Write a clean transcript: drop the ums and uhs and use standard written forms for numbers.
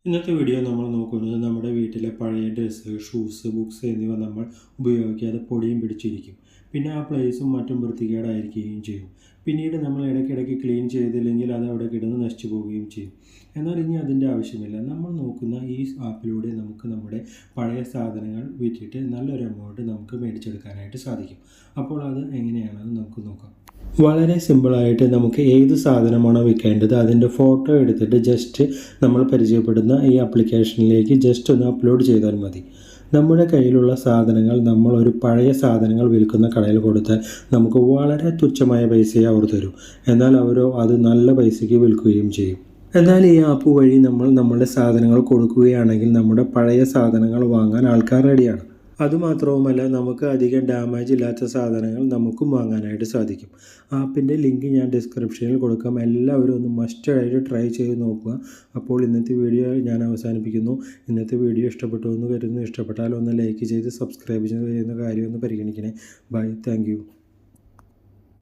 ഇന്നത്തെ വീഡിയോ നമ്മൾ നോക്കുന്നത് നമ്മുടെ വീട്ടിലെ പഴയ ഡ്രസ്സ്, ഷൂസ്, ബുക്സ് എന്നിവ നമ്മൾ ഉപയോഗിക്കാതെ പൊടിയും പിടിച്ചിരിക്കും. പിന്നെ ആ പ്ലേസും മറ്റും വൃത്തികേടായിരിക്കുകയും ചെയ്യും. പിന്നീട് നമ്മൾ ഇടയ്ക്കിടയ്ക്ക് ക്ലീൻ ചെയ്തില്ലെങ്കിൽ അത് അവിടെ കിടന്ന് നശിച്ചു പോവുകയും ചെയ്യും. എന്നാൽ ഇനി അതിൻ്റെ ആവശ്യമില്ല. നമ്മൾ നോക്കുന്ന ഈ ആപ്പിലൂടെ നമുക്ക് നമ്മുടെ പഴയ സാധനങ്ങൾ വിറ്റിട്ട് നല്ലൊരു എമൗണ്ട് നമുക്ക് മേടിച്ചെടുക്കാനായിട്ട് സാധിക്കും. അപ്പോൾ അത് എങ്ങനെയാണെന്ന് നമുക്ക് നോക്കാം. വളരെ സിമ്പിളായിട്ട് നമുക്ക് ഏത് സാധനമാണോ വിൽക്കേണ്ടത് അതിൻ്റെ ഫോട്ടോ എടുത്തിട്ട് ജസ്റ്റ് നമ്മൾ പരിചയപ്പെടുന്ന ഈ ആപ്ലിക്കേഷനിലേക്ക് ജസ്റ്റ് ഒന്ന് അപ്ലോഡ് ചെയ്താൽ മതി. നമ്മുടെ കയ്യിലുള്ള സാധനങ്ങൾ നമ്മൾ ഒരു പഴയ സാധനങ്ങൾ വിൽക്കുന്ന കടയിൽ കൊടുത്താൽ നമുക്ക് വളരെ തുച്ഛമായ പൈസയെ അവർ തരും. എന്നാൽ അവരോ അത് നല്ല പൈസയ്ക്ക് വിൽക്കുകയും ചെയ്യും. എന്നാൽ ഈ ആപ്പ് വഴി നമ്മൾ നമ്മുടെ സാധനങ്ങൾ കൊടുക്കുകയാണെങ്കിൽ നമ്മുടെ പഴയ സാധനങ്ങൾ വാങ്ങാൻ ആൾക്കാർ റെഡിയാണ്. അതുമാത്രവുമല്ല, നമുക്ക് അധികം ഡാമേജ് ഇല്ലാത്ത സാധനങ്ങൾ നമുക്കും വാങ്ങാനായിട്ട് സാധിക്കും. ആപ്പിൻ്റെ ലിങ്ക് ഞാൻ ഡിസ്ക്രിപ്ഷനിൽ കൊടുക്കാം. എല്ലാവരും ഒന്ന് മസ്റ്റായിട്ട് ട്രൈ ചെയ്ത് നോക്കുക. അപ്പോൾ ഇന്നത്തെ വീഡിയോ ഞാൻ അവസാനിപ്പിക്കുന്നു. ഇന്നത്തെ വീഡിയോ ഇഷ്ടപ്പെട്ടു എന്ന് കരുതുന്നു. ഇഷ്ടപ്പെട്ടാൽ ഒന്ന് ലൈക്ക് ചെയ്ത് സബ്സ്ക്രൈബ് ചെയ്യുന്ന കാര്യം ഒന്ന് പരിഗണിക്കണേ. By, thank you.